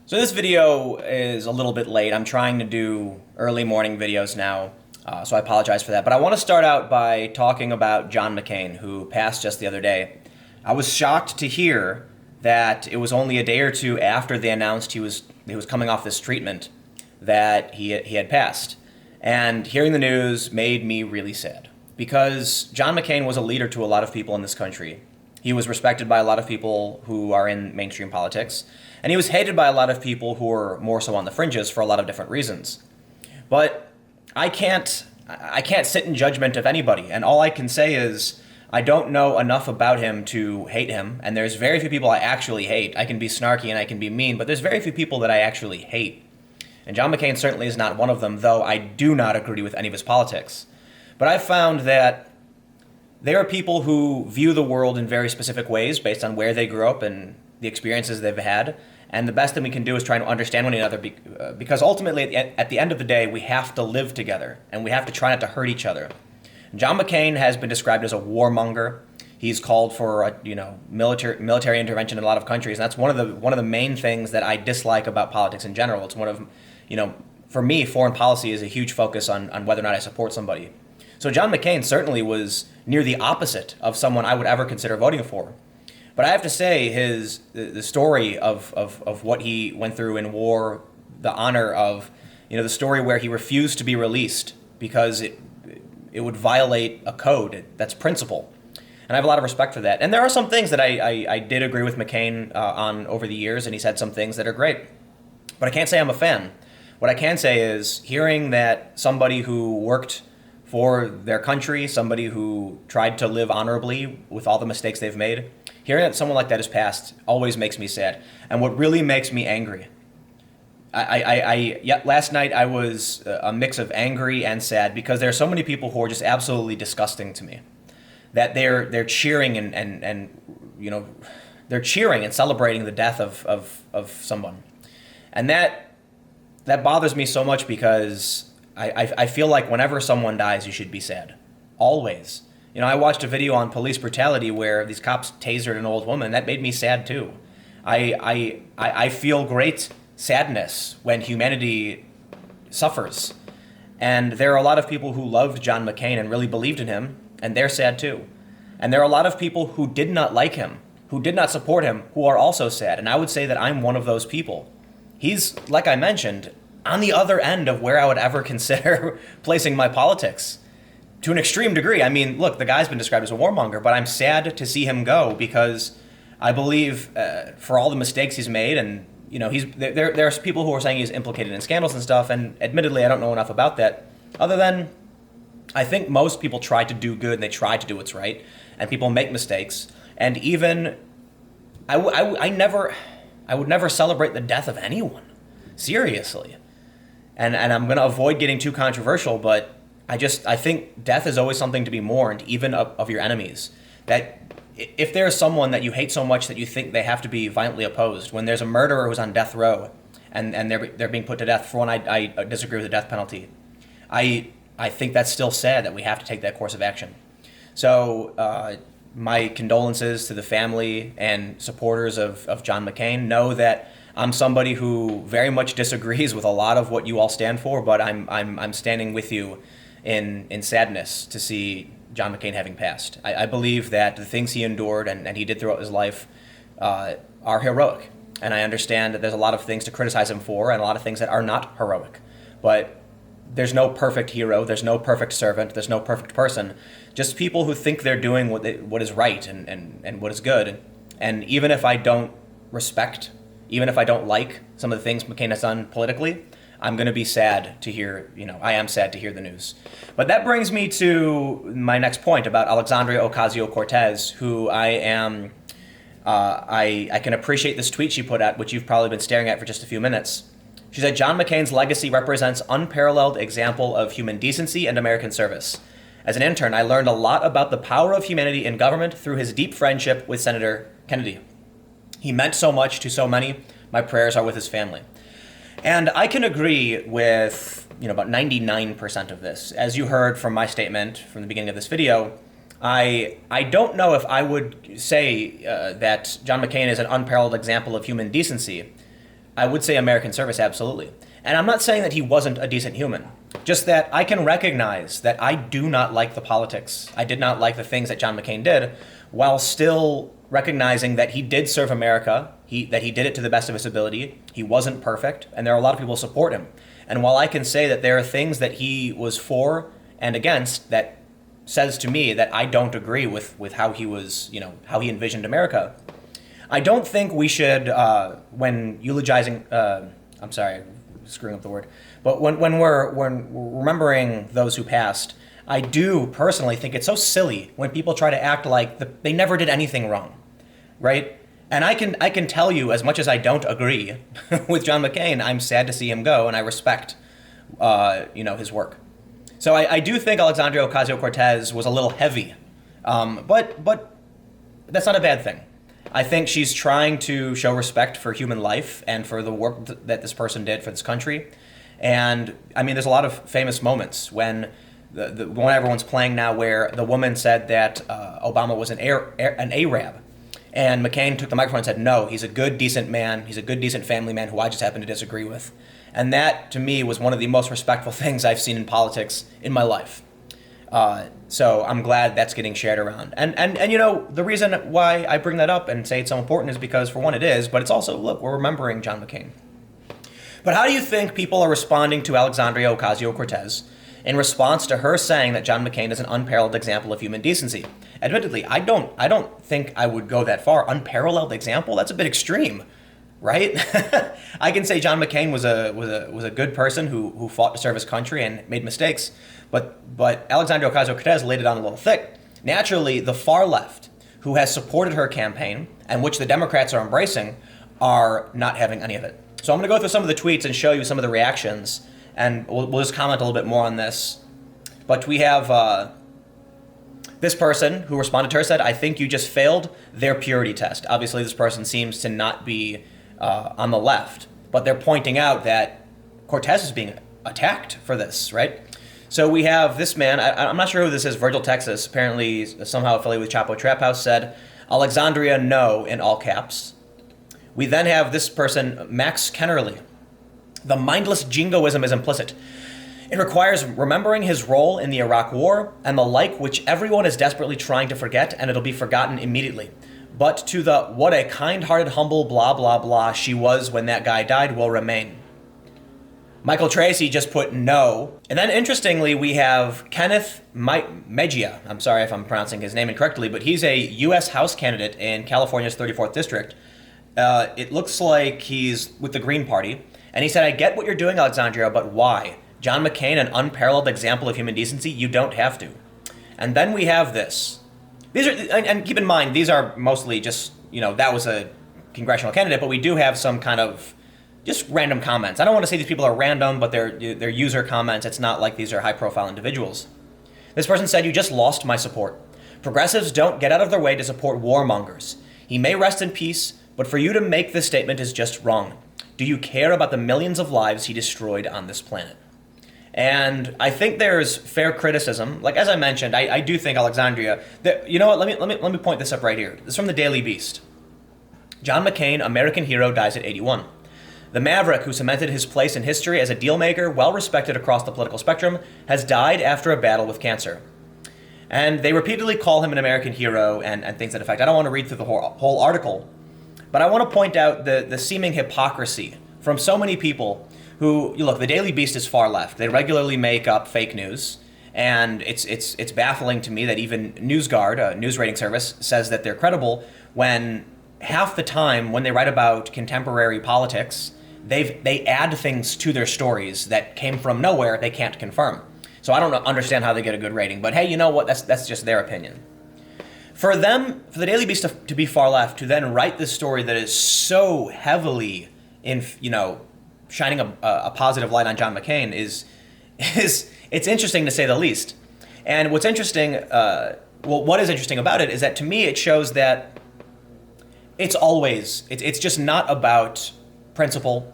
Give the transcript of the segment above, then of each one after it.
So this video is a little bit late. I'm trying to do early morning videos now, so I apologize for that. But I want to start out by talking about John McCain, who passed just the other day. I was shocked to hear that it was only a day or two after they announced he was coming off this treatment that he had passed. And hearing the news made me really sad, because John McCain was a leader to a lot of people in this country. He was respected by a lot of people who are in mainstream politics, and he was hated by a lot of people who are more so on the fringes for a lot of different reasons. But I can't sit in judgment of anybody, and all I can say is I don't know enough about him to hate him, and there's very few people I actually hate. I can be snarky and I can be mean, but there's very few people that I actually hate. And John McCain certainly is not one of them, though I do not agree with any of his politics. But I've found that there are people who view the world in very specific ways based on where they grew up and the experiences they've had. And the best thing we can do is try to understand one another because ultimately, at the end of the day, we have to live together and we have to try not to hurt each other. John McCain has been described as a warmonger. He's called for military intervention in a lot of countries. And that's one of the main things that I dislike about politics in general. It's one of, for me, foreign policy is a huge focus on whether or not I support somebody. So John McCain certainly was near the opposite of someone I would ever consider voting for. But I have to say, the story of what he went through in war, the honor of, the story where he refused to be released because it would violate a code that's principle. And I have a lot of respect for that. And there are some things that I did agree with McCain on over the years, and he said some things that are great. But I can't say I'm a fan. What I can say is hearing that somebody who worked for their country, somebody who tried to live honorably with all the mistakes they've made, hearing that someone like that has passed always makes me sad. And what really makes me angry, last night I was a mix of angry and sad because there are so many people who are just absolutely disgusting to me. That they're cheering and they're cheering and celebrating the death of someone. And that bothers me so much because I feel like whenever someone dies, you should be sad. Always. I watched a video on police brutality where these cops tasered an old woman. That made me sad too. I feel great sadness when humanity suffers. And there are a lot of people who loved John McCain and really believed in him, and they're sad too. And there are a lot of people who did not like him, who did not support him, who are also sad. And I would say that I'm one of those people. He's, like I mentioned, on the other end of where I would ever consider placing my politics. To an extreme degree. I mean, look, the guy's been described as a warmonger, but I'm sad to see him go because I believe for all the mistakes he's made, and there's people who are saying he's implicated in scandals and stuff, and admittedly, I don't know enough about that. Other than, I think most people try to do good and they try to do what's right, and people make mistakes. And even I would never celebrate the death of anyone, seriously. And I'm going to avoid getting too controversial, but I think death is always something to be mourned, even of your enemies. That if there's someone that you hate so much that you think they have to be violently opposed, when there's a murderer who's on death row and they're being put to death, for one, I disagree with the death penalty. I think that's still sad that we have to take that course of action. So my condolences to the family and supporters of John McCain. Know that I'm somebody who very much disagrees with a lot of what you all stand for, but I'm standing with you in sadness to see John McCain having passed. I believe that the things he endured and he did throughout his life are heroic. And I understand that there's a lot of things to criticize him for and a lot of things that are not heroic. But there's no perfect hero, there's no perfect servant, there's no perfect person. Just people who think they're doing what is right and what is good. And even if I don't respect, even if I don't like some of the things McCain has done politically, I'm going to be sad to hear, I am sad to hear the news. But that brings me to my next point about Alexandria Ocasio-Cortez, who I can appreciate this tweet she put out, which you've probably been staring at for just a few minutes. She said, John McCain's legacy represents unparalleled example of human decency and American service. As an intern, I learned a lot about the power of humanity in government through his deep friendship with Senator Kennedy. He meant so much to so many. My prayers are with his family. And I can agree with, about 99% of this. As you heard from my statement from the beginning of this video, I don't know if I would say that John McCain is an unparalleled example of human decency. I would say American service, absolutely. And I'm not saying that he wasn't a decent human, just that I can recognize that I do not like the politics. I did not like the things that John McCain did, while still recognizing that he did serve America, that he did it to the best of his ability. He wasn't perfect, and there are a lot of people who support him. And while I can say that there are things that he was for and against that says to me that I don't agree with how he was, how he envisioned America, I don't think we should, when eulogizing, I'm sorry, screwing up the word, but when we're remembering those who passed, I do personally think it's so silly when people try to act like they never did anything wrong, right? And I can tell you, as much as I don't agree with John McCain, I'm sad to see him go, and I respect, his work. So I do think Alexandria Ocasio-Cortez was a little heavy, but that's not a bad thing. I think she's trying to show respect for human life and for the work that this person did for this country. And I mean, there's a lot of famous moments when the one everyone's playing now, where the woman said that Obama was an Arab, and McCain took the microphone and said, "No, he's a good, decent man. He's a good, decent family man who I just happen to disagree with." And that, to me, was one of the most respectful things I've seen in politics in my life. So I'm glad that's getting shared around. And the reason why I bring that up and say it's so important is because, for one, it is, but it's also, look, we're remembering John McCain. But how do you think people are responding to Alexandria Ocasio-Cortez in response to her saying that John McCain is an unparalleled example of human decency? Admittedly, I don't think I would go that far. Unparalleled example? That's a bit extreme, right? I can say John McCain was a good person who fought to serve his country and made mistakes, but Alexandria Ocasio-Cortez laid it on a little thick. Naturally, the far left, who has supported her campaign and which the Democrats are embracing, are not having any of it. So I'm going to go through some of the tweets and show you some of the reactions, and we'll just comment a little bit more on this. But we have this person who responded to her said, "I think you just failed their purity test." Obviously, this person seems to not be on the left, but they're pointing out that Cortez is being attacked for this, right? So we have this man, I'm not sure who this is, Virgil, Texas, apparently somehow affiliated with Chapo Trap House, said, "Alexandria, no," in all caps. We then have this person, Max Kennerly. "The mindless jingoism is implicit. It requires remembering his role in the Iraq War and the like, which everyone is desperately trying to forget, and it'll be forgotten immediately. But to the what a kind-hearted, humble, blah, blah, blah she was when that guy died will remain." Michael Tracy just put no. And then interestingly, we have Kenneth Mejia. I'm sorry if I'm pronouncing his name incorrectly, but he's a U.S. House candidate in California's 34th District. It looks like he's with the Green Party. And he said, "I get what you're doing, Alexandria, but why? John McCain, an unparalleled example of human decency? You don't have to." And then we have this. These are, and keep in mind, these are mostly just, that was a congressional candidate, but we do have some kind of just random comments. I don't want to say these people are random, but they're user comments. It's not like these are high-profile individuals. This person said, "You just lost my support. Progressives don't get out of their way to support warmongers. He may rest in peace, but for you to make this statement is just wrong. Do you care about the millions of lives he destroyed on this planet?" And I think there's fair criticism. Like, as I mentioned, I do think Alexandria, you know what, let me point this up right here. This is from the Daily Beast. "John McCain, American hero, dies at 81. The maverick who cemented his place in history as a deal-maker, well-respected across the political spectrum, has died after a battle with cancer." And they repeatedly call him an American hero and things to that effect. I don't want to read through the whole article, but I want to point out the seeming hypocrisy from so many people who, look, the Daily Beast is far left. They regularly make up fake news, and it's baffling to me that even NewsGuard, a news rating service, says that they're credible when half the time when they write about contemporary politics, they add things to their stories that came from nowhere they can't confirm. So I don't understand how they get a good rating, but hey, you know what? That's just their opinion. For the Daily Beast to be far left, to then write this story that is so heavily in, shining a positive light on John McCain is it's interesting to say the least. And what's interesting, what is interesting about it is that, to me, it shows that it's just not about principle.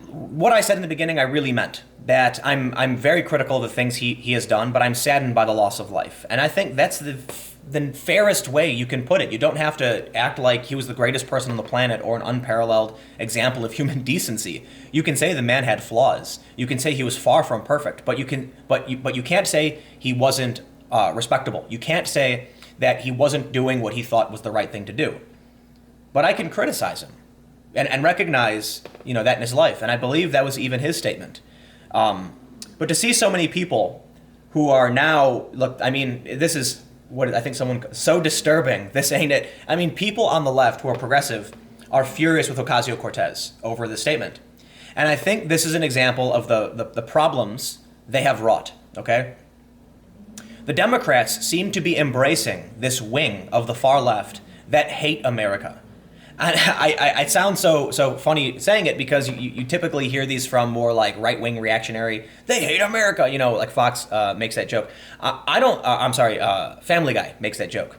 What I said in the beginning, I really meant. that I'm very critical of the things he has done, but I'm saddened by the loss of life. And I think that's the fairest way you can put it. You don't have to act like he was the greatest person on the planet or an unparalleled example of human decency. You can say the man had flaws. You can say he was far from perfect, but you can't say he wasn't respectable. You can't say that he wasn't doing what he thought was the right thing to do. But I can criticize him and recognize, that in his life. And I believe that was even his statement. But to see so many people who are now, look, I mean, this is what I think so disturbing. This ain't it. I mean, people on the left who are progressive are furious with Ocasio-Cortez over this statement. And I think this is an example of the problems they have wrought, okay? The Democrats seem to be embracing this wing of the far left that hate America. And I sound so funny saying it because you typically hear these from more like right-wing reactionary, they hate America, like Fox makes that joke. Family Guy makes that joke.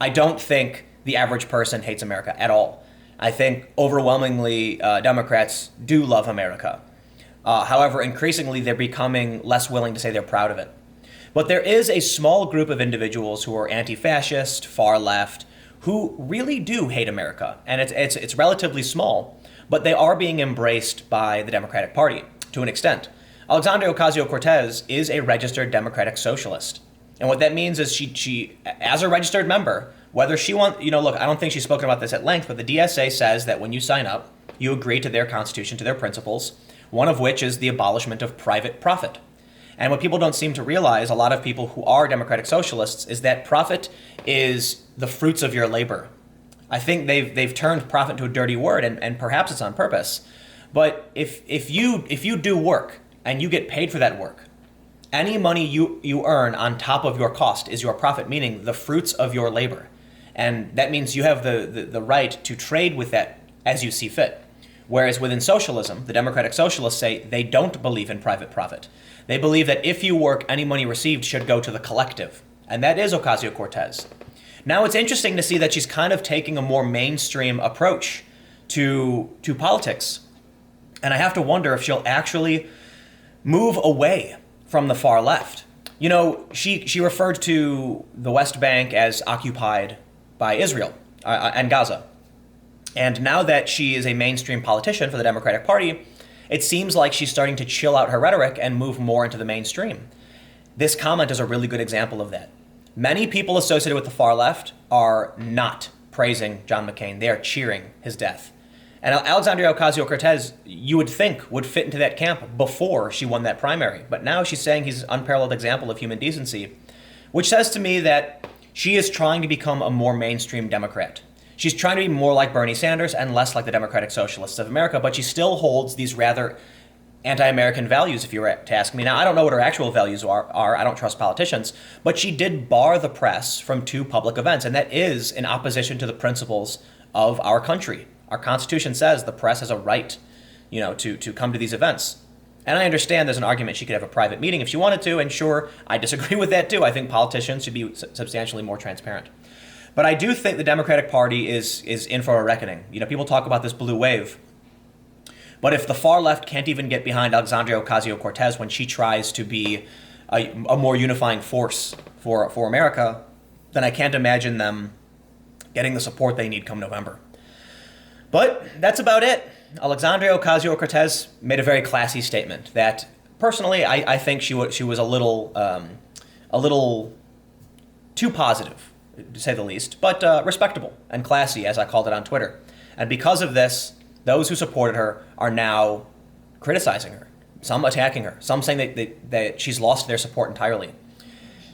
I don't think the average person hates America at all. I think overwhelmingly Democrats do love America. However, increasingly they're becoming less willing to say they're proud of it. But there is a small group of individuals who are anti-fascist, far left, who really do hate America, and it's relatively small, but they are being embraced by the Democratic Party to an extent. Alexandria Ocasio-Cortez is a registered Democratic Socialist, and what that means is she as a registered member, whether she wants, look, I don't think she's spoken about this at length, but the DSA says that when you sign up, you agree to their constitution, to their principles, one of which is the abolishment of private profit. And what people don't seem to realize, a lot of people who are Democratic Socialists, is that profit is the fruits of your labor. I think they've turned profit into a dirty word, and perhaps it's on purpose. But if you do work and you get paid for that work, any money you earn on top of your cost is your profit, meaning the fruits of your labor. And that means you have the right to trade with that as you see fit. Whereas within socialism, the Democratic Socialists say they don't believe in private profit. They believe that if you work, any money received should go to the collective. And that is Ocasio-Cortez. Now it's interesting to see that she's kind of taking a more mainstream approach to politics. And I have to wonder if she'll actually move away from the far left. She referred to the West Bank as occupied by Israel and Gaza. And now that she is a mainstream politician for the Democratic Party, it seems like she's starting to chill out her rhetoric and move more into the mainstream. This comment is a really good example of that. Many people associated with the far left are not praising John McCain. They are cheering his death. And Alexandria Ocasio-Cortez, you would think, would fit into that camp before she won that primary. But now she's saying he's an unparalleled example of human decency, which says to me that she is trying to become a more mainstream Democrat. She's trying to be more like Bernie Sanders and less like the Democratic Socialists of America, but she still holds these rather anti-American values, if you were to ask me. Now, I don't know what her actual values are. I don't trust politicians, but she did bar the press from 2 public events, and that is in opposition to the principles of our country. Our Constitution says the press has a right, to come to these events. And I understand there's an argument she could have a private meeting if she wanted to, and sure, I disagree with that too. I think politicians should be substantially more transparent. But I do think the Democratic Party is in for a reckoning. People talk about this blue wave. But if the far left can't even get behind Alexandria Ocasio-Cortez when she tries to be a more unifying force for America, then I can't imagine them getting the support they need come November. But that's about it. Alexandria Ocasio-Cortez made a very classy statement that, personally, I think she was a little too positive, to say the least, but respectable and classy, as I called it on Twitter. And because of this, those who supported her are now criticizing her, some attacking her, some saying that she's lost their support entirely.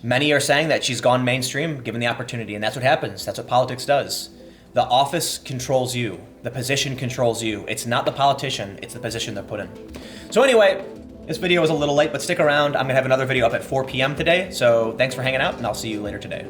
Many are saying that she's gone mainstream given the opportunity, and that's what happens. That's what politics does. The office controls you. The position controls you. It's not the politician, it's the position they're put in. So anyway, this video was a little late, but stick around. I'm going to have another video up at 4 p.m. today, so thanks for hanging out, and I'll see you later today.